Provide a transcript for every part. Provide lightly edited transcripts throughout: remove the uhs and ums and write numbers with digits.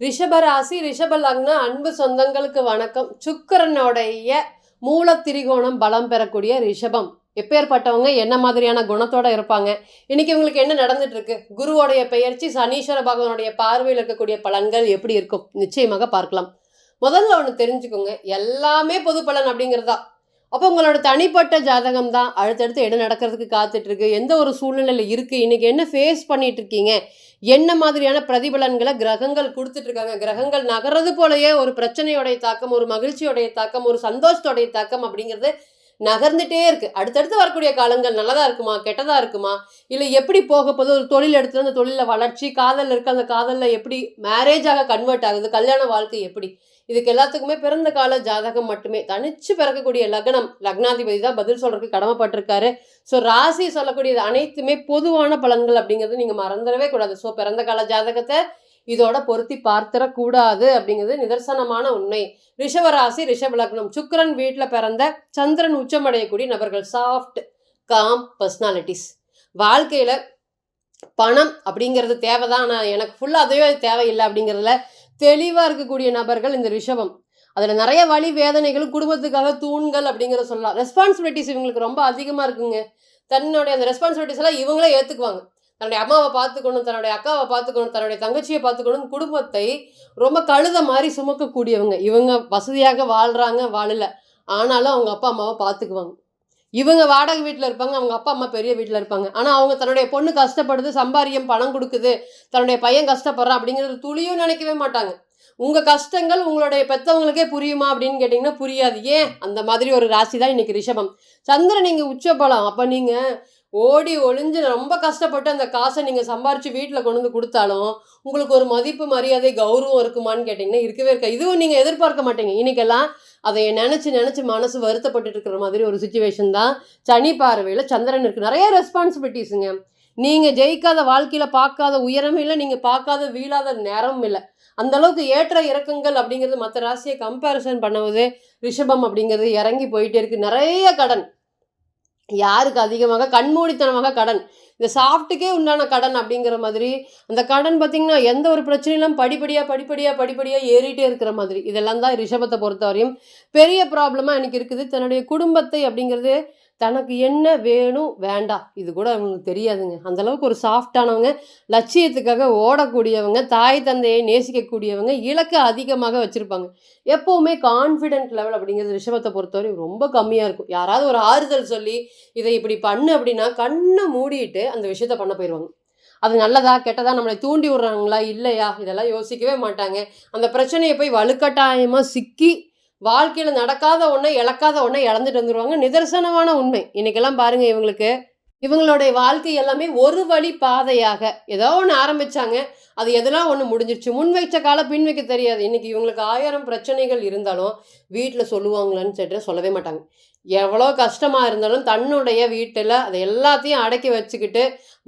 ரிஷபராசி ரிஷப லக்ன அன்பு சொந்தங்களுக்கு வணக்கம். சுக்கிரனுடைய மூலத்திரிகோணம் பலம் பெறக்கூடிய ரிஷபம் எப்பேற்பட்டவங்க என்ன மாதிரியான குணத்தோட இருப்பாங்க, இன்னைக்கு இவங்களுக்கு என்ன நடந்துட்டு இருக்கு, குருவோடைய பெயர்ச்சி சனீஸ்வர பகவானுடைய பார்வையில் இருக்கக்கூடிய பலன்கள் எப்படி இருக்கும் நிச்சயமாக பார்க்கலாம். முதல்ல ஒன்று தெரிஞ்சுக்கோங்க, எல்லாமே பொது பலன் அப்படிங்கிறதா. அப்போ உங்களோட தனிப்பட்ட ஜாதகம் தான் அடுத்தடுத்து என்ன நடக்கிறதுக்கு காத்துட்டு இருக்கு, எந்த ஒரு சூழ்நிலையில் இருக்கு, இன்னைக்கு என்ன ஃபேஸ் பண்ணிட்டு இருக்கீங்க, என்ன மாதிரியான பிரதிபலன்களை கிரகங்கள் கொடுத்துட்டு இருக்காங்க. கிரகங்கள் நகர்றது போலயே ஒரு பிரச்சனையோடைய தாக்கம், ஒரு மகிழ்ச்சியோடைய தாக்கம், ஒரு சந்தோஷத்தோடைய தாக்கம் அப்படிங்கிறது நகர்ந்துட்டே இருக்கு. அடுத்தடுத்து வரக்கூடிய காலங்கள் நல்லதா இருக்குமா கெட்டதா இருக்குமா, இல்லை எப்படி போக போகுது, ஒரு தொழில் எடுத்து அந்த தொழிலில் வளர்ச்சி, காதல் இருக்கு அந்த காதலில் எப்படி மேரேஜாக கன்வெர்ட் ஆகுது, கல்யாண வாழ்க்கை எப்படி, இதுக்கு எல்லாத்துக்குமே பிறந்த கால ஜாதகம் மட்டுமே. தனிச்சு பிறக்கக்கூடிய லக்னம், லக்னாதிபதி தான் பதில் சொல்றதுக்கு கடமைப்பட்டிருக்காரு. ஸோ ராசி சொல்லக்கூடியது அனைத்துமே பொதுவான பலன்கள் அப்படிங்கிறது நீங்கள் மறந்துடவே கூடாது. ஸோ பிறந்த கால ஜாதகத்தை இதோட பொருத்தி பார்த்திடக்கூடாது அப்படிங்கிறது நிதர்சனமான உண்மை. ரிஷபராசி ரிஷப லக்னம், சுக்கிரன் வீட்டில் பிறந்த சந்திரன் உச்சமடையக்கூடிய நபர்கள், சாஃப்ட் காம் பர்சனாலிட்டிஸ். வாழ்க்கையில் பணம் அப்படிங்கிறது தேவைதான், ஆனால் எனக்கு ஃபுல்லாக அதுவே தேவையில்லை அப்படிங்கிறதுல தெளிவாக இருக்கக்கூடிய நபர்கள் இந்த ரிஷபம். அதில் நிறைய வழி வேதனைகளும் குடும்பத்துக்காக தூண்கள் அப்படிங்கிற சொல்லலாம். ரெஸ்பான்சிபிலிட்டிஸ் இவங்களுக்கு ரொம்ப அதிகமாக இருக்குங்க. தன்னுடைய அந்த ரெஸ்பான்சிபிலிட்டிஸ் எல்லாம் இவங்களே ஏற்றுக்குவாங்க. தன்னுடைய அம்மாவை பார்த்துக்கணும், தன்னுடைய அக்காவை பார்த்துக்கணும், தன்னுடைய தங்கச்சியை பார்த்துக்கணும், குடும்பத்தை ரொம்ப கழுத மாதிரி சுமக்கக்கூடியவங்க. இவங்க வசதியாக வாழ்கிறாங்க வாழல, ஆனாலும் அவங்க அப்பா அம்மாவை பார்த்துக்குவாங்க. இவங்க வாடகை வீட்டில் இருப்பாங்க, அவங்க அப்பா அம்மா பெரிய வீட்டில் இருப்பாங்க. ஆனால் அவங்க தன்னுடைய பொண்ணு கஷ்டப்படுது, சம்பாரியம் பணம் கொடுக்குது, தன்னுடைய பையன் கஷ்டப்படுறான் அப்படிங்கிறது துளியும் நினைக்கவே மாட்டாங்க. உங்கள் கஷ்டங்கள் உங்களுடைய பெற்றவங்களுக்கே புரியுமா அப்படின்னு கேட்டிங்கன்னா புரியாது. ஏன்? அந்த மாதிரி ஒரு ராசி தான் இன்னைக்கு ரிஷபம். சந்திரன் நீங்கள் உச்சபலம், அப்போ நீங்கள் ஓடி ஒளிஞ்சு ரொம்ப கஷ்டப்பட்டு அந்த காசை நீங்கள் சம்பாரித்து வீட்டில் கொண்டு வந்து கொடுத்தாலும் உங்களுக்கு ஒரு மதிப்பு மரியாதை கௌரவம் இருக்குமான்னு கேட்டிங்கன்னா இருக்கவே இருக்கா. இதுவும் நீங்கள் எதிர்பார்க்க மாட்டீங்க. இன்றைக்கெல்லாம் அதை நினச்சி மனசு வருத்தப்பட்டு இருக்கிற மாதிரி ஒரு சுச்சுவேஷன் தான் சனி பார்வையில் சந்திரன் இருக்குது. நிறைய ரெஸ்பான்சிபிலிட்டிஸுங்க. நீங்கள் ஜெயிக்காத வாழ்க்கையில் பார்க்காத உயரமும் இல்லை, நீங்கள் பார்க்காத வீழாத நேரமும் இல்லை. அந்தளவுக்கு ஏற்ற இறக்கங்கள் அப்படிங்கிறது மற்ற ராசியை கம்பேரிசன் பண்ணுவது ரிஷபம் அப்படிங்கிறது இறங்கி போயிட்டே இருக்குது. நிறைய கடன், யாருக்கு அதிகமாக கண்மூடித்தனமாக கடன், இந்த சாஃப்ட்டுக்கே உண்டான கடன் அப்படிங்கிற மாதிரி. அந்த கடன் பார்த்திங்கன்னா எந்த ஒரு பிரச்சனையிலும் படிப்படியாக ஏறிட்டே இருக்கிற மாதிரி. இதெல்லாம் தான் ரிஷபத்தை பொறுத்தவரையும் பெரிய ப்ராப்ளமாக எனக்கு இருக்குது. தன்னுடைய குடும்பத்தை அப்படிங்கிறது தனக்கு என்ன வேணும் வேண்டாம் இது கூட அவங்களுக்கு தெரியாதுங்க. அந்தளவுக்கு ஒரு சாஃப்டானவங்க, லட்சியத்துக்காக ஓடக்கூடியவங்க, தாய் தந்தையை நேசிக்கக்கூடியவங்க, இலக்கை அதிகமாக வச்சுருப்பாங்க. எப்போவுமே கான்ஃபிடென்ட் லெவல் அப்படிங்கிறது ரிஷபத்தை பொறுத்தவரை ரொம்ப கம்மியாக இருக்கும். யாராவது ஒரு ஆறுதல் சொல்லி இதை இப்படி பண்ணு அப்படின்னா கண்ணை மூடிட்டு அந்த விஷயத்த பண்ண போயிடுவாங்க. அது நல்லதா கெட்டதா, நம்மளை தூண்டி விடுறாங்களா இல்லையா, இதெல்லாம் யோசிக்கவே மாட்டாங்க. அந்த பிரச்சனையை போய் வலுக்கட்டாயமாக சிக்கி வாழ்க்கையில் நடக்காத ஒன்றை இழக்காத ஒன்றை இழந்துட்டு வந்துடுவாங்க. நிதர்சனமான உண்மை. இன்றைக்கெல்லாம் பாருங்கள், இவங்களுடைய வாழ்க்கை எல்லாமே ஒரு வழி பாதையாக ஏதோ ஒன்று ஆரம்பித்தாங்க, அது எதெல்லாம் ஒன்று முடிஞ்சிருச்சு. முன் வைச்ச காலம் பின் வைக்க தெரியாது. இன்றைக்கி இவங்களுக்கு 1000 பிரச்சனைகள் இருந்தாலும் வீட்டில் சொல்லுவாங்களான்னு சொல்லிட்டு சொல்லவே மாட்டாங்க. எவ்வளோ கஷ்டமாக இருந்தாலும் தன்னுடைய வீட்டில் அதை எல்லாத்தையும் அடக்கி வச்சுக்கிட்டு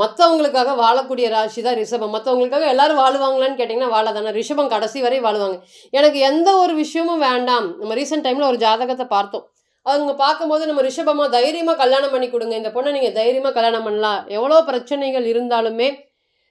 மற்றவங்களுக்காக வாழக்கூடிய ராசி தான் ரிஷபம். மற்றவங்களுக்காக எல்லோரும் வாழுவாங்களான்னு கேட்டிங்கன்னா வாழாதானே. ரிஷபம் கடைசி வரை வாழுவாங்க. எனக்கு எந்த ஒரு விஷயமும் வேண்டாம். நம்ம ரீசெண்ட் டைமில் ஒரு ஜாதகத்தை பார்த்தோம். அவங்க பார்க்கும்போது நம்ம ரிஷபமாக தைரியமாக கல்யாணம் பண்ணி கொடுங்க, இந்த பொண்ணை நீங்கள் தைரியமாக கல்யாணம் பண்ணலாம், எவ்வளோ பிரச்சனைகள் இருந்தாலுமே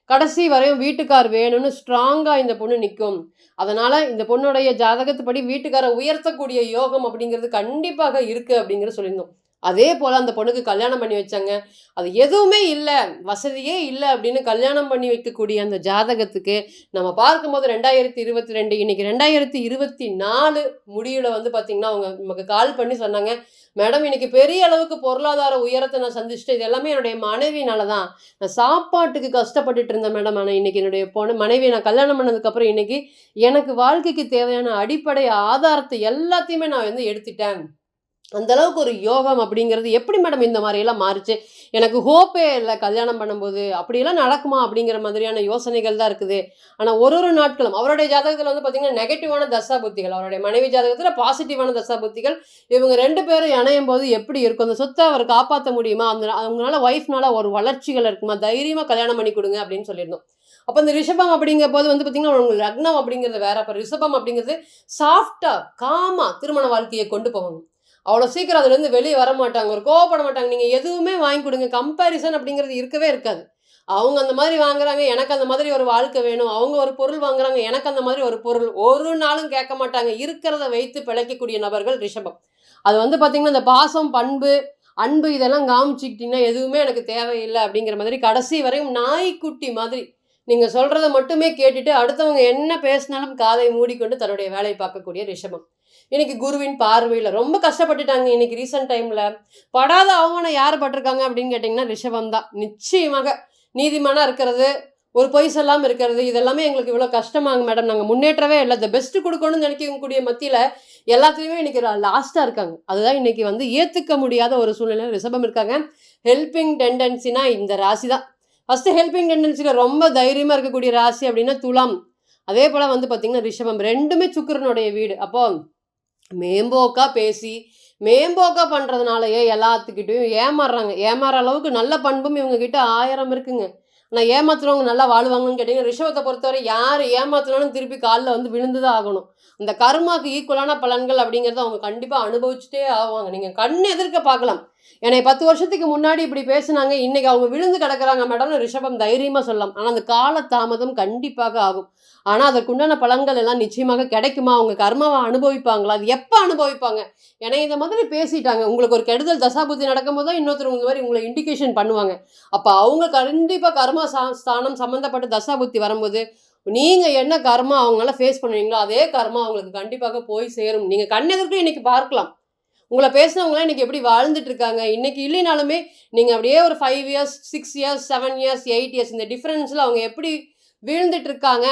கடைசி வரையும் வீட்டுக்கார் வேணும்னு ஸ்ட்ராங்காக இந்த பொண்ணு நிற்கும். அதனால் இந்த பொண்ணுடைய ஜாதகத்துப்படி வீட்டுக்காரை உயர்த்தக்கூடிய யோகம் அப்படிங்கிறது கண்டிப்பாக இருக்குது அப்படிங்கிறது சொல்லியிருந்தோம். அதே போல் அந்த பொண்ணுக்கு கல்யாணம் பண்ணி வச்சாங்க. அது எதுவுமே இல்லை, வசதியே இல்லை அப்படின்னு கல்யாணம் பண்ணி வைக்கக்கூடிய அந்த ஜாதகத்துக்கு நம்ம பார்க்கும்போது 2022, இன்றைக்கி 2024 முடிவில் வந்து பார்த்திங்கன்னா அவங்க நமக்கு கால் பண்ணி சொன்னாங்க, மேடம் இன்றைக்கி பெரிய அளவுக்கு பொருளாதார உயரத்தை நான் சந்திச்சுட்டு, இது எல்லாமே என்னுடைய மனைவினால தான். நான் சாப்பாட்டுக்கு கஷ்டப்பட்டுட்டு இருந்தேன் மேடம், ஆனால் இன்றைக்கி என்னுடைய மனைவி நான் கல்யாணம் பண்ணதுக்கப்புறம் இன்றைக்கி எனக்கு வாழ்க்கைக்கு தேவையான அடிப்படை ஆதாரத்தை எல்லாத்தையுமே நான் வந்து எடுத்துட்டேன். அந்தளவுக்கு ஒரு யோகம் அப்படிங்கிறது எப்படி மேடம் இந்த மாதிரியெல்லாம் மாறிச்சு, எனக்கு ஹோப்பே இல்லை கல்யாணம் பண்ணும்போது, அப்படியெல்லாம் நடக்குமா அப்படிங்கிற மாதிரியான யோசனைகள் தான் இருக்குது. ஆனால் ஒரு நாட்களும் அவருடைய ஜாதகத்தில் வந்து பார்த்திங்கன்னா நெகட்டிவான தசா புத்திகள், அவருடைய மனைவி ஜாதகத்தில் பாசிட்டிவான தசா புத்திகள். இவங்க 2 பேரும் இணையும் போது எப்படி இருக்கும், அந்த சொத்தை அவர் காப்பாற்ற முடியுமா, அவங்களால ஒய்ஃப்னால ஒரு வளர்ச்சிகள் இருக்குமா, தைரியமாக கல்யாணம் பண்ணி கொடுங்க அப்படின்னு சொல்லியிருந்தோம். அப்போ இந்த ரிஷபம் அப்படிங்கிற போது வந்து பார்த்திங்கன்னா உங்களுக்கு லக்னம் அப்படிங்கிறது வேற. அப்போ ரிஷபம் அப்படிங்கிறது சாஃப்டாக காமாக திருமண வாழ்க்கையை கொண்டு போவாங்க. அவ்வளோ சீக்கிரம் அதுலேருந்து வெளியே வர மாட்டாங்க, ஒரு கோவப்பட மாட்டாங்க. நீங்கள் எதுவுமே வாங்கி கொடுங்க, கம்பேரிசன் அப்படிங்கிறது இருக்கவே இருக்காது. அவங்க அந்த மாதிரி வாங்குறாங்க, எனக்கு அந்த மாதிரி ஒரு வாழ்க்கை வேணும். அவங்க ஒரு பொருள் வாங்குறாங்க, எனக்கு அந்த மாதிரி ஒரு பொருள். ஒரு நாளும் கேட்க மாட்டாங்க. இருக்கிறத வைத்து பிழைக்கக்கூடிய நபர்கள் ரிஷபம். அது வந்து பார்த்தீங்கன்னா, இந்த பாசம், பண்பு, அன்பு இதெல்லாம் காமிச்சுக்கிட்டீங்கன்னா, எதுவுமே எனக்கு தேவையில்ல அப்படிங்கிற மாதிரி கடைசி வரையும் நாய்க்குட்டி மாதிரி நீங்க சொல்றத மட்டுமே கேட்டுட்டு, அடுத்தவங்க என்ன பேசினாலும் காதை மூடிக்கொண்டு தன்னுடைய வேலைய பார்க்கக்கூடிய ரிஷபம். இன்னைக்கு குருவின் பார்வையில ரொம்ப கஷ்டப்பட்டுட்டாங்க இன்னைக்கு ரீசென்ட் டைம்ல. படாத அவமானம் யார் பட்டுருக்காங்க அப்படின்னு கேட்டீங்கன்னா, ரிஷபம் தான். நிச்சயமாக நீதிமானா இருக்கிறது, ஒரு பொய் சொல்லாம இருக்கிறது, இதெல்லாமே எங்களுக்கு இவ்வளோ கஷ்டமாங்க மேடம். நாங்க முன்னேற்றவே இல்ல. தி பெஸ்ட் குடுக்கணும்னு நினைக்கக்கூடிய மத்தியில, எல்லாத்துலயுமே இன்னைக்கு லாஸ்ட்டா இருக்காங்க. அதுதான் இன்னைக்கு வந்து ஏத்துக்க முடியாத ஒரு சூழ்நிலையில ரிஷபம் இருக்காங்க. ஹெல்பிங் டெண்டன்சினா இந்த ராசி தான். ஃபர்ஸ்ட் ஹெல்பிங் டெண்டன்சில ரொம்ப தைரியமா இருக்கக்கூடிய ராசி அப்படின்னா துலாம். அதே போல வந்து பார்த்தீங்கன்னா ரிஷபம். 2மே சுக்கிரனுடைய வீடு. அப்போ மேம்போக்கா பேசி, மேம்போக்கா பண்றதுனாலயே எல்லாத்துக்கிட்டயும் ஏமாறுறாங்க. ஏமாற அளவுக்கு நல்ல பண்பும் இவங்க கிட்ட 1000 இருக்குங்க. ஆனா ஏமாத்துறவங்க நல்லா வாழ்வாங்கன்னு கேட்டீங்கன்னா, ரிஷபத்த பொறுத்தவரை யாரு ஏமாத்துனாலும் திருப்பி கால்ல வந்து விழுந்து தான் ஆகணும். அந்த கர்மாக்கு ஈக்குவலான பலன்கள் அப்படிங்கிறத அவங்க கண்டிப்பா அனுபவிச்சுட்டே ஆவாங்க. நீங்க கண் எதிர்க்க பார்க்கலாம். என்னைய 10 வருஷத்துக்கு முன்னாடி இப்படி பேசுனாங்க, இன்னைக்கு அவங்க விழுந்து கிடக்குறாங்க மேடம்னு ரிஷபம் தைரியமா சொல்லலாம். ஆனா அந்த கால தாமதம் கண்டிப்பாக ஆகும். ஆனா அதற்குண்டான பலன்கள் எல்லாம் நிச்சயமாக கிடைக்குமா? அவங்க கர்மாவ அனுபவிப்பாங்களா? அது எப்ப அனுபவிப்பாங்க? ஏன்னா இந்த மாதிரி பேசிட்டாங்க. உங்களுக்கு ஒரு கெடுதல் தசாபுத்தி நடக்கும்போது தான் இன்னொருத்தர் இந்த மாதிரி உங்கள இண்டிகேஷன் பண்ணுவாங்க. அப்ப அவங்க கண்டிப்பா கர்மா ஸ்தானம் சம்மந்தப்பட்ட தசாபுத்தி வரும்போது, நீங்க என்ன கர்மா அவங்களால ஃபேஸ் பண்ணுவீங்களோ, அதே கர்மா அவங்களுக்கு கண்டிப்பாக போய் சேரும். நீங்க கண்ணெதிர்க்க இன்னைக்கு பார்க்கலாம். உங்கள பேசினவங்கலாம் இன்னைக்கு எப்படி வாழ்ந்துட்டு இருக்காங்க? இன்னைக்கு இல்லைனாலுமே, நீங்க அப்படியே ஒரு 5 இயர்ஸ், 6 இயர்ஸ், 7 இயர்ஸ், 8 இயர்ஸ் இந்த டிஃபரன்ஸ்ல அவங்க எப்படி வீழ்ந்துட்டு இருக்காங்க?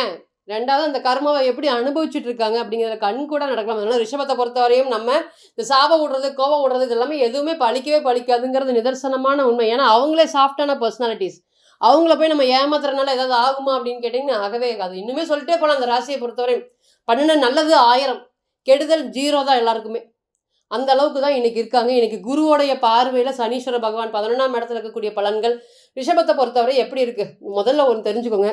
2வது அந்த கர்மாவ எப்படி அனுபவிச்சுட்டு இருக்காங்க? அப்படிங்கிறத கண்கூடா நடக்கலாம். அதனால ரிஷபத்த பொறுத்தவரையும் நம்ம இந்த சாபம் விடுறது, கோவம் விடுறது இது எல்லாமே எதுவுமே பலிக்கவே பலிக்காதுங்கிறது நிதர்சனமான உண்மை. ஏன்னா, அவங்களே சாஃப்ட்டான பெர்சனாலிட்டீஸ். அவங்கள போய் நம்ம ஏமாத்துறனால ஏதாவது ஆகுமா அப்படின்னு கேட்டீங்கன்னா, ஆகவே ஆகாது. இன்னுமே சொல்லிட்டே போலாம் அந்த ராசிய பொறுத்தவரையும். பண்ணுன நல்லது 1000, கெடுதல் 0 தான் எல்லாருக்குமே. அந்த அளவுக்கு தான் இன்னைக்கு இருக்காங்க. இன்னைக்கு குருவோடைய பார்வையில சனீஸ்வர பகவான் 11ஆம் இடத்துல இருக்கக்கூடிய பலன்கள் ரிஷபத்த பொறுத்தவரை எப்படி இருக்கு? முதல்ல ஒண்ணு தெரிஞ்சுக்கோங்க.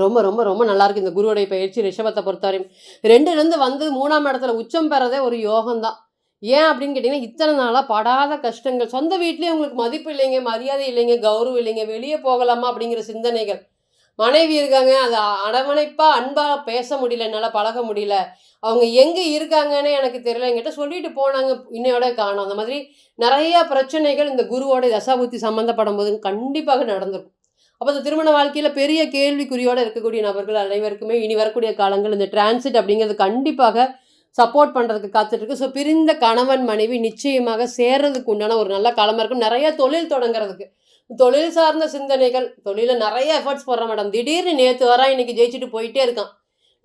ரொம்ப, ரொம்ப, ரொம்ப நல்லா இருக்கு இந்த குருவுடைய பயிற்சி ரிஷபத்த பொறுத்தவரையும். 2லேருந்து வந்து 3ஆம் இடத்துல உச்சம் பெறதே ஒரு யோகம் தான். ஏன் அப்படின்னு கேட்டீங்கன்னா, இத்தனை நாளா படாத கஷ்டங்கள். சொந்த வீட்லயே உங்களுக்கு மதிப்பு இல்லைங்க, மரியாதை இல்லைங்க, கௌரவம் இல்லைங்க, வெளிய போகலாமா அப்படிங்கிற சிந்தனைகள். மனைவி இருக்காங்க, அத அரவணைப்பா, அன்பா பேச முடியல, என்னால பழக முடியல. அவங்க எங்க இருக்காங்கன்னே எனக்கு தெரியல. என்கிட்ட சொல்லிட்டு போனாங்க, இன்னையோட காணோம். அந்த மாதிரி நெறைய பிரச்சனைகள் இந்த குருவோட தசாபுத்தி சம்மந்தப்படும்போது கண்டிப்பாக நடந்திருக்கும். அப்ப இந்த திருமண வாழ்க்கையில பெரிய கேள்விக்குறியோட இருக்கக்கூடிய நபர்கள் அனைவருக்குமே இனி வரக்கூடிய காலங்கள் இந்த டிரான்சிட் அப்படிங்கிறது கண்டிப்பாக சப்போர்ட் பண்றதுக்கு காத்துட்டு இருக்கு. ஸோ பிரிந்த கணவன், மனைவி நிச்சயமாக சேர்றதுக்கு உண்டான ஒரு நல்ல காலமா இருக்கும். நெறைய தொழில் தொடங்குறதுக்கு. தொழில் சார்ந்த சிந்தனைகள், தொழில்ல நெறைய எஃபர்ட்ஸ் போடுறேன் மேடம். திடீர்னு நேத்து வரான், இன்னைக்கு ஜெயிச்சுட்டு போயிட்டே இருக்கான்.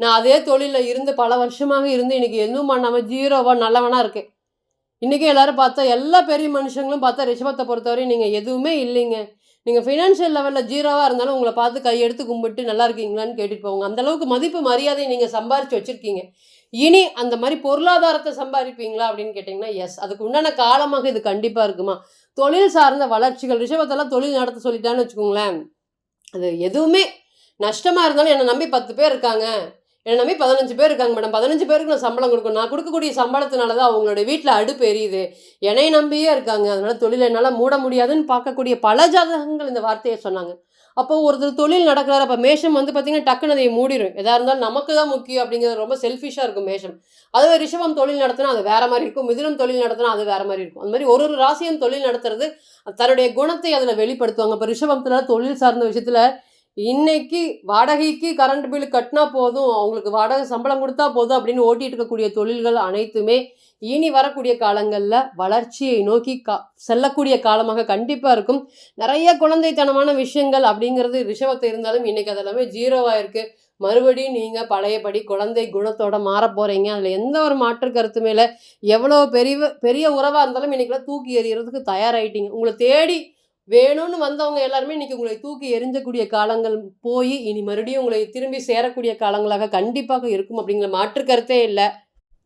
நான் அதே தொழில்ல இருந்து பல வருஷமாக இருந்து இன்னைக்கு எதுவும் பண்ணாம ஜீரோவா நல்லவனா இருக்கேன். இன்னைக்கும் எல்லாரும் பார்த்தா எல்லா பெரிய மனுஷங்களும் பார்த்தா ரிஷபத்த பொறுத்தவரையும் நீங்க எதுவுமே இல்லைங்க. நீங்க ஃபினான்ஷியல் லெவல்ல ஜீரோவா இருந்தாலும் உங்கள பார்த்து கையெடுத்து கும்பிட்டு நல்லா இருக்கீங்களான்னு கேட்டுட்டு போவாங்க. அந்த அளவுக்கு மதிப்பு, மரியாதை நீங்க சம்பாரிச்சு வச்சிருக்கீங்க. இனி அந்த மாரி பொருளாதாரத்த சம்பாரிப்பீங்களா அப்படின்னு கேட்டீங்கன்னா, எஸ். அதுக்கு உண்டான காலமாக இது கண்டிப்பா இருக்குமா? தொழில் சார்ந்த வளர்ச்சிகள் ரிஷபத்தெல்லாம் தொழில் நடத்த சொல்லிட்டான்னு வச்சுக்கோங்களேன், அது எதுவுமே நஷ்டமா இருந்தாலும் என்ன நம்பி 10 பேர் இருக்காங்க. என்ன நம்பி 15 பேர் இருக்காங்க மேடம். 15 பேருக்கு நான் சம்பளம் குடுக்கணும். நான் குடுக்கக்கூடிய சம்பளத்தினால தான் அவங்களுடைய வீட்ல அடுப்பு எரியுது. என்னைய நம்பியே இருக்காங்க. அதனால தொழில என்னால மூட முடியாதுன்னு பார்க்கக்கூடிய பல ஜாதகங்கள் இந்த வார்த்தைய சொன்னாங்க. அப்போ ஒருத்தர் தொழில் நடக்கிறாரு. அப்ப மேஷம் வந்து பார்த்தீங்கன்னா, டக்குனு அதை மூடிரும். எதா இருந்தாலும் நமக்கு தான் முக்கியம் அப்படிங்கிறது ரொம்ப செல்ஃபிஷா இருக்கும் மேஷம். அதுவே ரிஷபம் தொழில் நடத்தினா அது வேற மாரி இருக்கும். மிதுனம் தொழில் நடத்தினா அது வேற மாரி இருக்கும். அந்த மாரி ஒரு ஒரு ராசியும் தொழில் நடத்துறது தன்னுடைய குணத்தை அதில வெளிப்படுத்துவாங்க. இப்ப ரிஷபத்துல தொழில் சார்ந்த விஷயத்துல இன்னைக்கு வாடகைக்கு கரண்ட் பில் கட்டினா போதும், அவங்களுக்கு வாடகை சம்பளம் குடுத்தா போதும் அப்படின்னு ஓட்டிட்டு இருக்கக்கூடிய தொழில்கள் அனைத்துமே, இனி வரக்கூடிய காலங்கள்ல வளர்ச்சியை நோக்கி செல்லக்கூடிய காலமாக கண்டிப்பா இருக்கும். நெறைய குழந்தைத்தனமான விஷயங்கள் அப்படிங்கிறது ரிஷபத்துல இருந்தாலும், இன்னைக்கு அது எல்லாமே ஜீரோவா இருக்கு. மறுபடியும் நீங்க பழையபடி குழந்தை குணத்தோட மாறப்போறீங்க. அதுல எந்த ஒரு மாற்று கருத்துமே இல்ல. எவ்வளோ பெரிய உறவா இருந்தாலும் இன்னைக்கெல்லாம் தூக்கி எறியறதுக்கு தயாராயிட்டீங்க. உங்கள தேடி வேணும்னு வந்தவங்க எல்லாருமே இன்னைக்கு உங்களை தூக்கி எறிஞ்சக்கூடிய காலங்கள் போயி, இனி மறுபடியும் உங்களை திரும்பி சேரக்கூடிய காலங்களாக கண்டிப்பாக இருக்கும் அப்படிங்கிற மாற்று கருத்தே இல்ல.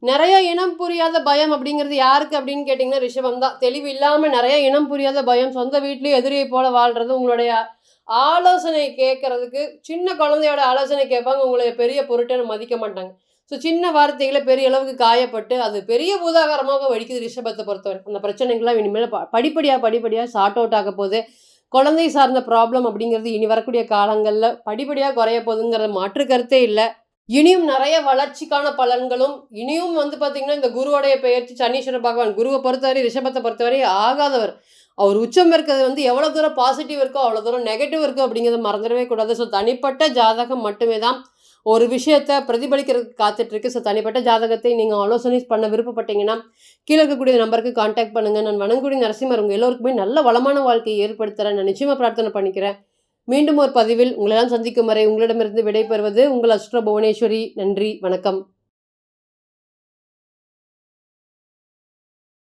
நெறைய இனம் புரியாத பயம் அப்படிங்கிறது யாருக்கு அப்படின்னு கேட்டீங்கன்னா, ரிஷபம் தான். தெளிவு இல்லாம நெறைய இனம் புரியாத பயம், சொந்த வீட்லயே எதிரியை போல வாழ்றது, உங்களுடைய ஆலோசனை கேட்கறதுக்கு சின்ன குழந்தையோட ஆலோசனை கேட்பாங்க. உங்கள பெரிய பொருட்டுன்னு மதிக்க மாட்டாங்க. ஸோ சின்ன வார்த்தைகள பெரிய அளவுக்கு காயப்பட்டு, அது பெரிய பூதாகாரமாக வெடிக்குது ரிஷபத்த பொறுத்தவரை. அந்த பிரச்சனைகள்லாம் இனிமேல் படிப்படியா சார்ட் அவுட் ஆகப்போது. குழந்தை சார்ந்த ப்ராப்ளம் அப்படிங்கிறது இனி வரக்கூடிய காலங்களில் படிப்படியாக குறைய போகுதுங்கிற மாற்று கருத்தே இல்லை. இனியும் நிறைய வளர்ச்சிக்கான பலன்களும் இனியும் பார்த்தீங்கன்னா இந்த குருவோடைய பெயர்ச்சி சனீஸ்வர பகவான் குருவை பொறுத்தவரை ரிஷபத்தை பொறுத்தவரை ஆகாதவர். அவர் உச்சம் இருக்கிறது எவ்வளோ தூரம் பாசிட்டிவ் இருக்கோ அவ்வளோ தூரம் நெகட்டிவ் இருக்கோ அப்படிங்கிறத மறந்துடவே கூடாது. ஸோ தனிப்பட்ட ஜாதகம் மட்டுமே தான் ஒரு விஷயத்தை பிரதிபலிக்கிறதுக்கு காத்துட்ருக்கு. ஸோ தனிப்பட்ட ஜாதகத்தை நீங்கள் ஆலோசனை பண்ண விருப்பப்பட்டீங்கன்னா கீழே இருக்கக்கூடிய நம்பருக்கு கான்டாக்ட் பண்ணுங்கள். நான் வணங்குடி நரசிம்மர் உங்கள் எல்லோருக்குமே நல்ல வளமான வாழ்க்கையை ஏற்படுத்துகிறேன். நான் நிச்சயமாக பிரார்த்தனை பண்ணிக்கிறேன். மீண்டும் ஒரு பதிவில் உங்களெல்லாம் சந்திக்கும் வரை உங்களிடமிருந்து விடைபெறுவது உங்கள் அஸ்ட்ரோ புவனேஸ்வரி. நன்றி, வணக்கம்.